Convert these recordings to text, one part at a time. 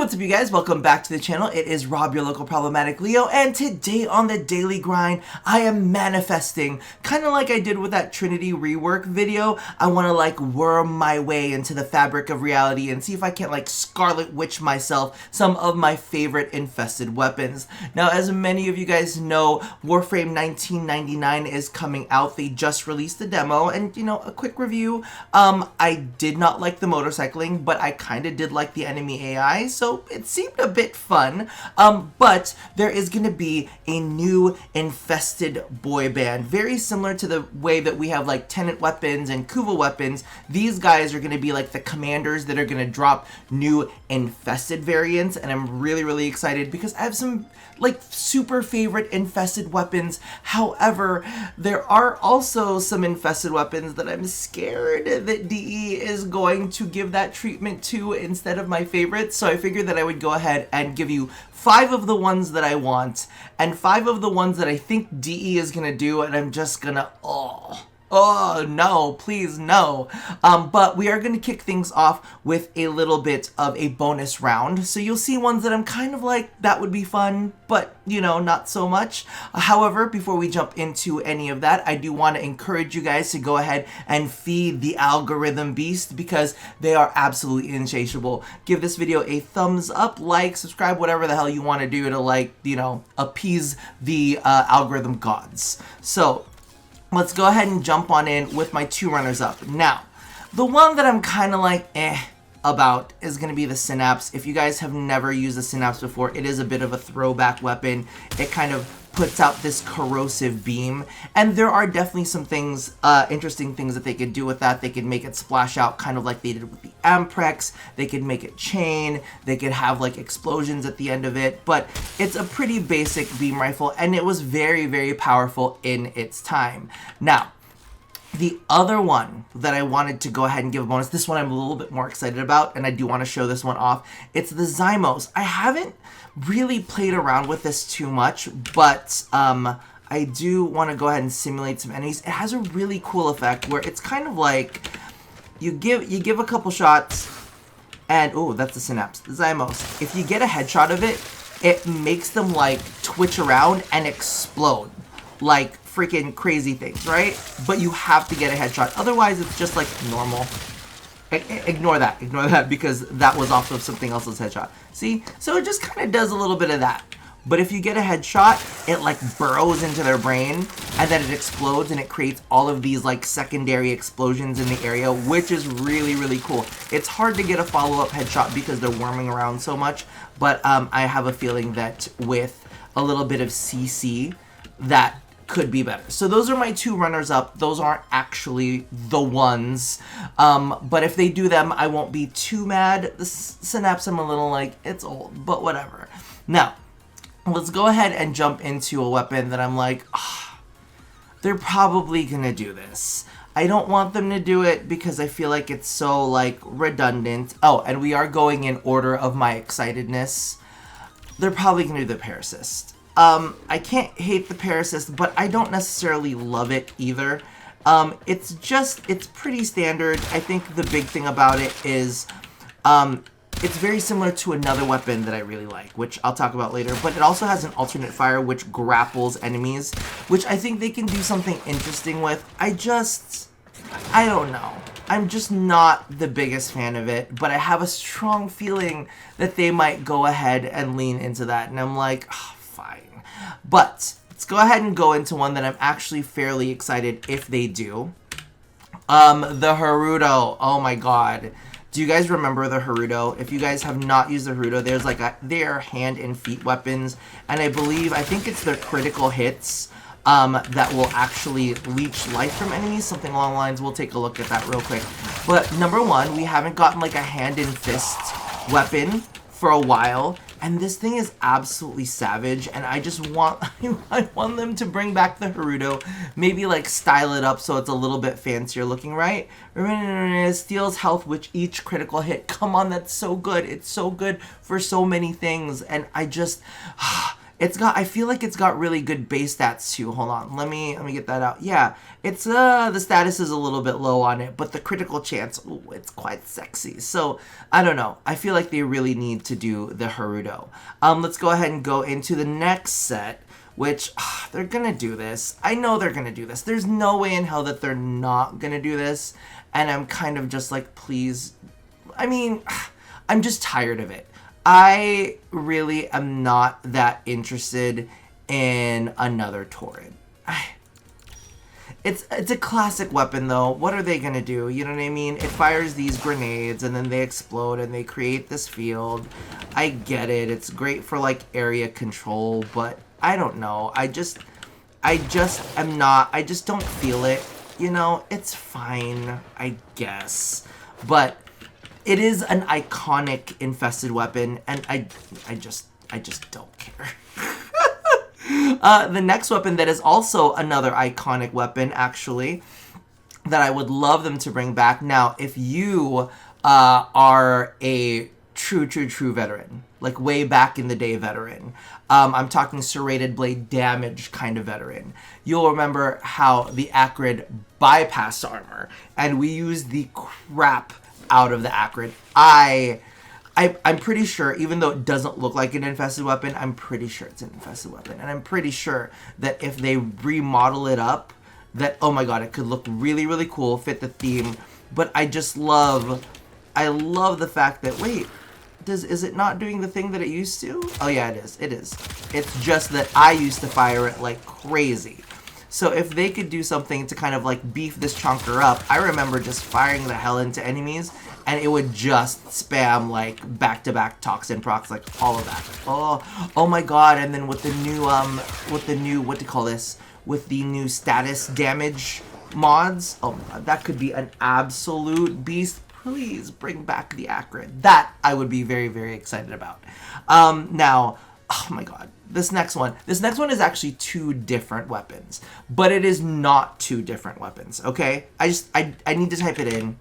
What's up, you guys? Welcome back to the channel. It is Rob, your local problematic Leo, and today on the Daily Grind, I am manifesting, kind of like I did with that Trinity rework video. I want to like worm my way into the fabric of reality and see if I can't like Scarlet Witch myself some of my favorite infested weapons. Now, as many of you guys know, Warframe 1999 is coming out. They just released the demo, and you know, a quick review. I did not like the motorcycling, but I kind of did like the enemy AI, so it seemed a bit fun. But there is going to be a new infested boy band, very similar to the way that we have like Tenant weapons and Kuva weapons. These guys are going to be like the commanders that are going to drop new infested variants, and I'm really excited because I have some like super favorite infested weapons. However, there are also some infested weapons that I'm scared that DE is going to give that treatment to instead of my favorites. So I figured that I would go ahead and give you 5 of the ones that I want and 5 of the ones that I think DE is gonna do, and I'm just gonna oh no, please no. But we are going to kick things off with a little bit of a bonus round. So you'll see ones that I'm kind of like, that would be fun, but you know, not so much. However, before we jump into any of that, I do want to encourage you guys to go ahead and feed the algorithm beast because they are absolutely insatiable. Give this video a thumbs up, like, subscribe, whatever the hell you want to do to like, you know, appease the algorithm gods. So let's go ahead and jump on in with my 2 runners up. Now, the one that I'm kind of like about is going to be the Synapse. If you guys have never used the Synapse before, it is a bit of a throwback weapon. It kind of puts out this corrosive beam, and there are definitely some things, interesting things that they could do with that. They could make it splash out kind of like they did with the Amprex. They could make it chain. They could have like explosions at the end of it, but it's a pretty basic beam rifle, and it was very powerful in its time. Now, the other one that I wanted to go ahead and give a bonus, this one I'm a little bit more excited about, and I do want to show this one off. It's the Zymos. I haven't really played around with this too much, but I do want to go ahead and simulate some enemies. It has a really cool effect where it's kind of like you give a couple shots, and oh, that's the Synapse, the Zymos. If you get a headshot of it, it makes them like twitch around and explode like freaking crazy things, right? But you have to get a headshot, otherwise it's just like normal. Ignore that because that was off of something else's headshot. See? So it just kind of does a little bit of that. But if you get a headshot, it like burrows into their brain, and then it explodes, and it creates all of these like secondary explosions in the area, which is really cool. It's hard to get a follow-up headshot because they're worming around so much, but I have a feeling that with a little bit of CC, that could be better. So those are my 2 runners up. Those aren't actually the ones, but if they do them, I won't be too mad. The Synapse, I'm a little like, it's old, but whatever. Now, let's go ahead and jump into a weapon that I'm like, they're probably gonna do this. I don't want them to do it because I feel like it's so like redundant. Oh, and we are going in order of my excitedness. They're probably gonna do the Parasist. I can't hate the Parasist, but I don't necessarily love it either. It's pretty standard. I think the big thing about it is, it's very similar to another weapon that I really like, which I'll talk about later, but it also has an alternate fire which grapples enemies, which I think they can do something interesting with. I don't know. I'm just not the biggest fan of it, but I have a strong feeling that they might go ahead and lean into that, and I'm like, fine. But let's go ahead and go into one that I'm actually fairly excited if they do. The Haruto. Oh my god. Do you guys remember the Haruto? If you guys have not used the Haruto, there's like their hand and feet weapons, and I think it's their critical hits that will actually leech life from enemies, something along the lines. We'll take a look at that real quick. But number 1, we haven't gotten like a hand and fist weapon for a while, and this thing is absolutely savage, and I just want I want them to bring back the Haruto, maybe like style it up so it's a little bit fancier looking, right? It steals health with each critical hit. Come on, that's so good. It's so good for so many things, and I just I feel like it's got really good base stats too. Hold on, let me get that out. Yeah, it's the status is a little bit low on it, but the critical chance, ooh, it's quite sexy. So I don't know, I feel like they really need to do the Haruto. Let's go ahead and go into the next set, which they're gonna do this. I know they're gonna do this. There's no way in hell that they're not gonna do this, and I'm kind of just like, please. I mean, I'm just tired of it. I really am not that interested in another Torrid. It's a classic weapon, though. What are they gonna do? You know what I mean? It fires these grenades, and then they explode, and they create this field. I get it. It's great for, like, area control, but I don't know. I just am not. I just don't feel it. You know, it's fine, I guess. But it is an iconic infested weapon, and I just don't care. The next weapon that is also another iconic weapon, actually, that I would love them to bring back. Now, if you are a true veteran, like way back in the day veteran, I'm talking serrated blade damage kind of veteran, you'll remember how the Acrid bypassed armor, and we used the crap out of the Acrid. I'm pretty sure, even though it doesn't look like an infested weapon, I'm pretty sure it's an infested weapon. And I'm pretty sure that if they remodel it up, that, oh my god, it could look really, really cool, fit the theme. But I love the fact that, wait, is it not doing the thing that it used to? Oh yeah, it is. It's just that I used to fire it like crazy. So if they could do something to kind of like beef this chunker up, I remember just firing the hell into enemies, and it would just spam like back-to-back toxin procs, like all of that. Oh my god! And then with the new what to call this? With the new status damage mods, oh my god, that could be an absolute beast. Please bring back the Acrid. That I would be very, very excited about. Now, oh my god. This next one is actually two different weapons, but it is not two different weapons, okay? I need to type it in.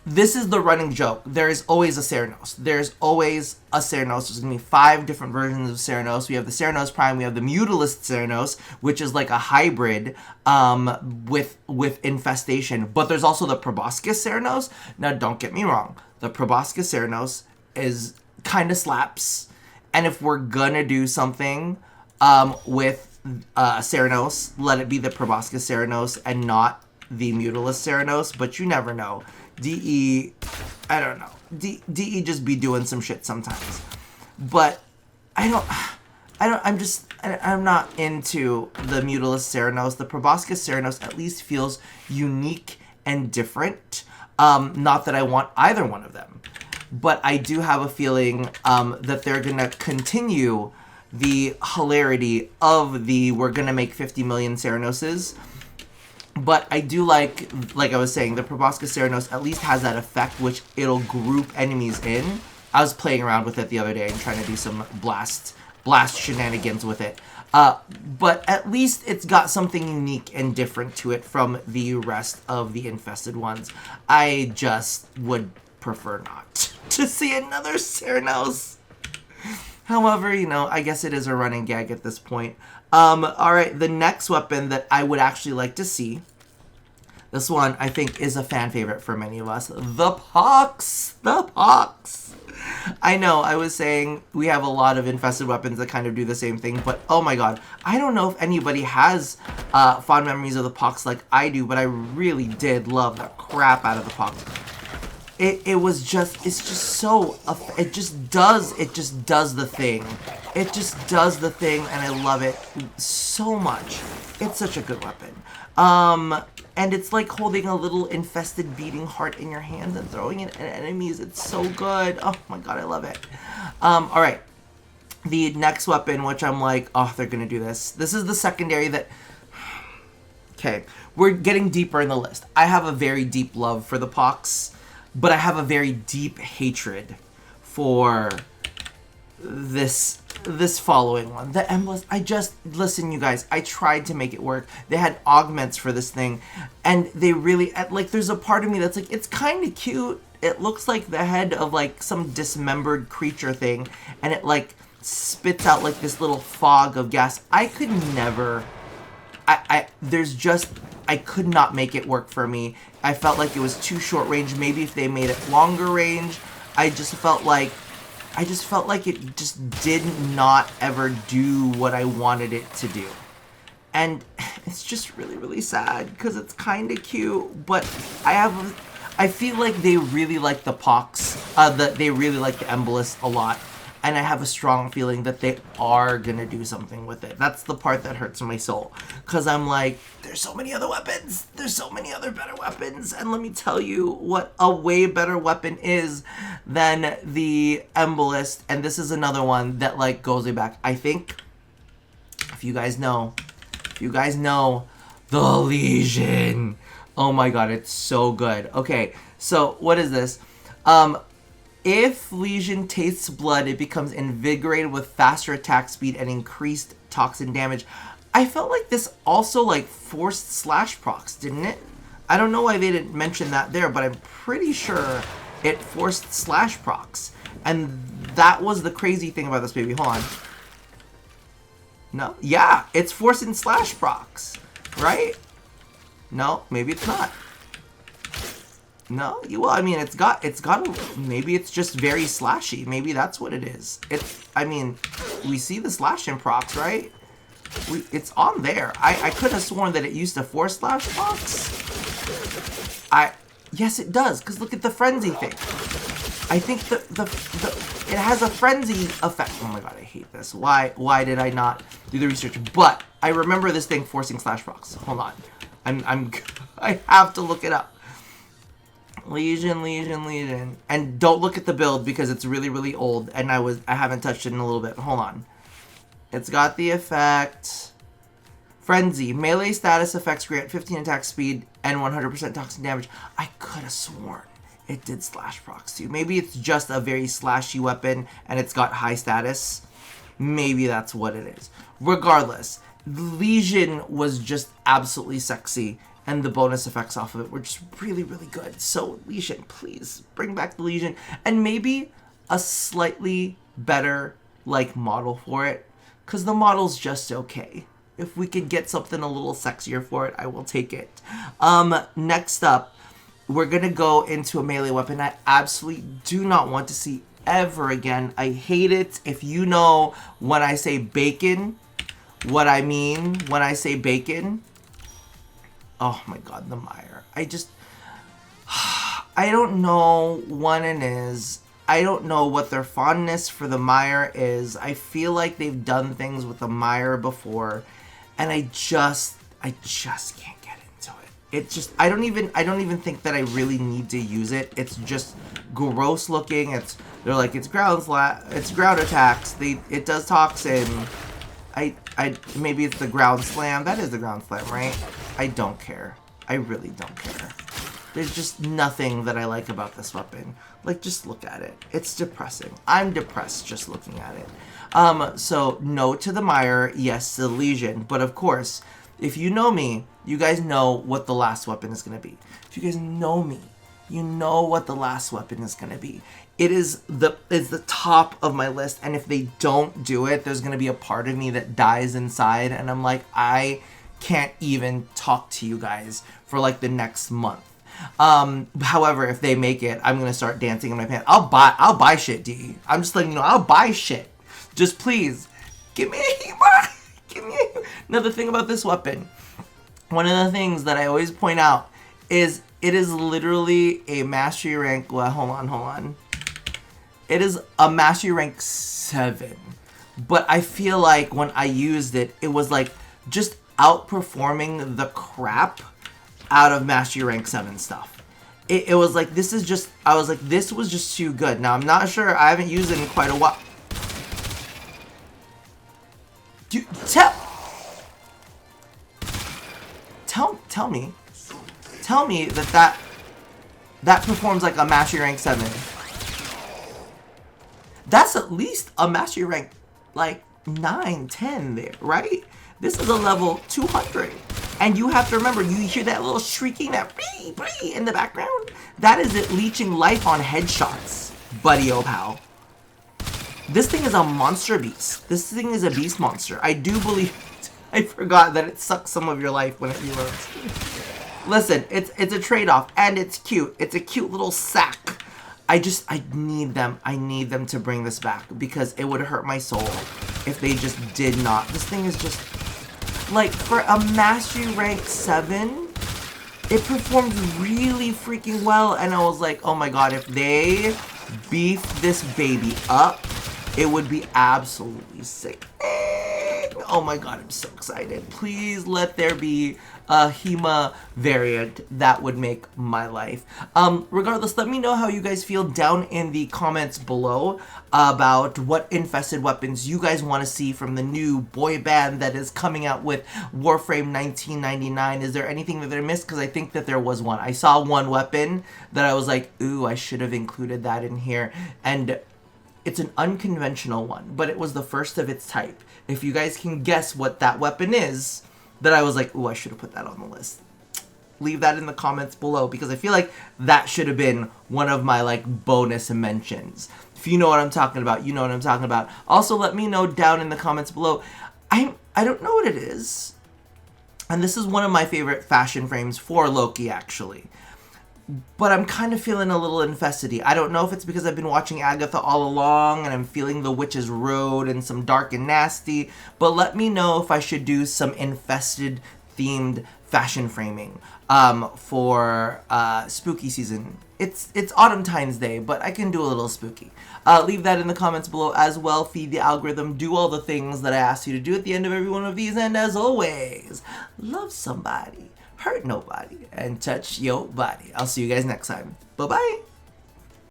This is the running joke. There is always a Cernos. There's always a Cernos. There's going to be 5 different versions of Cernos. We have the Cernos Prime. We have the Mutalist Cernos, which is like a hybrid with Infestation. But there's also the Proboscis Cernos. Now, don't get me wrong. The Proboscis Cernos is kind of slaps. And if we're gonna do something with Cernos, let it be the Proboscis Cernos and not the Mutalist Cernos. But you never know. DE, I don't know. DE just be doing some shit sometimes. But I'm not into the Mutalist Cernos. The Proboscis Cernos at least feels unique and different. Not that I want either one of them. But I do have a feeling that they're going to continue the hilarity of the we're going to make 50 million Cernoses. But I do like I was saying, the Proboscis Cernos at least has that effect, which it'll group enemies in. I was playing around with it the other day and trying to do some blast shenanigans with it. But at least it's got something unique and different to it from the rest of the infested ones. I just would prefer not to see another Cernos. However, you know, I guess it is a running gag at this point. Alright, the next weapon that I would actually like to see, this one I think is a fan favorite for many of us, the Pox! The Pox! I know, I was saying we have a lot of infested weapons that kind of do the same thing, but oh my god, I don't know if anybody has fond memories of the Pox like I do, but I really did love the crap out of the Pox. It's just does the thing. It just does the thing, and I love it so much. It's such a good weapon. And it's like holding a little infested beating heart in your hand and throwing it at enemies. It's so good. Oh my god, I love it. Alright. The next weapon, which I'm like, oh, they're gonna do this. This is the secondary that... Okay, we're getting deeper in the list. I have a very deep love for the Pox. But I have a very deep hatred for this following one. The Embolist, listen, you guys, I tried to make it work. They had augments for this thing, and they really, like, there's a part of me that's like, it's kind of cute. It looks like the head of, like, some dismembered creature thing, and it, like, spits out like this little fog of gas. I could never, I could not make it work for me. I felt like it was too short range. Maybe if they made it longer range, I just felt like it just did not ever do what I wanted it to do. And it's just really, really sad because it's kind of cute, but I feel like they really like the Pox, they really like the Embolist a lot, and I have a strong feeling that they are gonna do something with it. That's the part that hurts my soul, because I'm like, there's so many other weapons, there's so many other better weapons, and let me tell you what a way better weapon is than the Embolist, and this is another one that like goes way back. I think, if you guys know, the Lesion. Oh my god, it's so good. Okay, so what is this? If Lesion tastes blood, it becomes invigorated with faster attack speed and increased toxin damage. I felt like this also like forced slash procs, didn't it? I don't know why they didn't mention that there, but I'm pretty sure it forced slash procs. And that was the crazy thing about this baby. Hold on. No? Yeah, it's forcing slash procs, right? No, maybe it's not. No, well, I mean, it's got maybe it's just very slashy. Maybe that's what it is. I mean, we see the slashing procs, right? It's on there. I could have sworn that it used to force slash procs. Yes, it does, because look at the frenzy thing. I think it has a frenzy effect. Oh my god, I hate this. Why did I not do the research? But I remember this thing forcing slash procs. Hold on. I have to look it up. Lesion. And don't look at the build because it's really, really old and I haven't touched it in a little bit. Hold on. It's got the effect Frenzy. Melee status effects grant 15 attack speed and 100% toxin damage. I could have sworn it did slash procs too. Maybe it's just a very slashy weapon and it's got high status. Maybe that's what it is. Regardless, Lesion was just absolutely sexy and the bonus effects off of it were just really, really good. So Lesion, please bring back the Lesion and maybe a slightly better like model for it, because the model's just okay. If we could get something a little sexier for it, I will take it. Next up, we're gonna go into a melee weapon I absolutely do not want to see ever again. I hate it. If you know when I say bacon, what I mean when I say bacon. Oh my god, the mire. I don't know what it is. I don't know what their fondness for the mire is. I feel like they've done things with the mire before, and I just can't get into it. It's just I don't even think that I really need to use it. It's just gross looking. They're like it's ground attacks. It does toxin. Maybe it's the ground slam. That is the ground slam, right? I don't care. I really don't care. There's just nothing that I like about this weapon. Like, just look at it. It's depressing. I'm depressed just looking at it. So, no to the mire, yes to the Lesion. But of course, if you know me, you guys know what the last weapon is going to be. If you guys know me, you know what the last weapon is going to be. It is the top of my list, and if they don't do it, there's going to be a part of me that dies inside, and I'm like, I can't even talk to you guys for like the next month. However, if they make it, I'm gonna start dancing in my pants. I'll buy shit, D. I'm just letting you know, I'll buy shit. Just please, give me a humor. Give me another thing about this weapon. One of the things that I always point out is it is literally a mastery rank. Well, hold on. It is a mastery rank 7, but I feel like when I used it, it was like just outperforming the crap out of mastery rank 7 stuff. It was like, I was like, this was just too good. Now, I'm not sure, I haven't used it in quite a while. Dude, tell me that performs like a mastery rank 7. That's at least a mastery rank like 9, 10 there, right? This is a level 200. And you have to remember, you hear that little shrieking, that bee in the background? That is it leeching life on headshots, buddy oh pal. This thing is a monster beast. This thing is a beast monster. I do believe... I forgot that it sucks some of your life when it reloads. Listen, it's a trade-off, and it's cute. It's a cute little sack. I need them. I need them to bring this back, because it would hurt my soul if they just did not. This thing is just... Like, for a Mastery Rank 7, it performed really freaking well, and I was like, oh my god, if they beef this baby up, it would be absolutely sick. Oh my god, I'm so excited. Please let there be a HEMA variant. That would make my life. Regardless, let me know how you guys feel down in the comments below about what infested weapons you guys want to see from the new boy band that is coming out with Warframe 1999. Is there anything that I missed? Because I think that there was one. I saw one weapon that I was like, ooh, I should have included that in here. And it's an unconventional one, but it was the first of its type. If you guys can guess what that weapon is, then I was like, ooh, I should have put that on the list. Leave that in the comments below, because I feel like that should have been one of my, like, bonus mentions. If you know what I'm talking about, you know what I'm talking about. Also, let me know down in the comments below. I don't know what it is. And this is one of my favorite fashion frames for Loki, actually. But I'm kind of feeling a little infested-y. I don't know if it's because I've been watching Agatha all along and I'm feeling the Witch's Road and some dark and nasty. But let me know if I should do some infested-themed fashion framing for spooky season. It's Autumn Times Day, but I can do a little spooky. Leave that in the comments below as well. Feed the algorithm. Do all the things that I asked you to do at the end of every one of these. And as always, love somebody, hurt nobody, and touch your body. I'll see you guys next time. Bye-bye.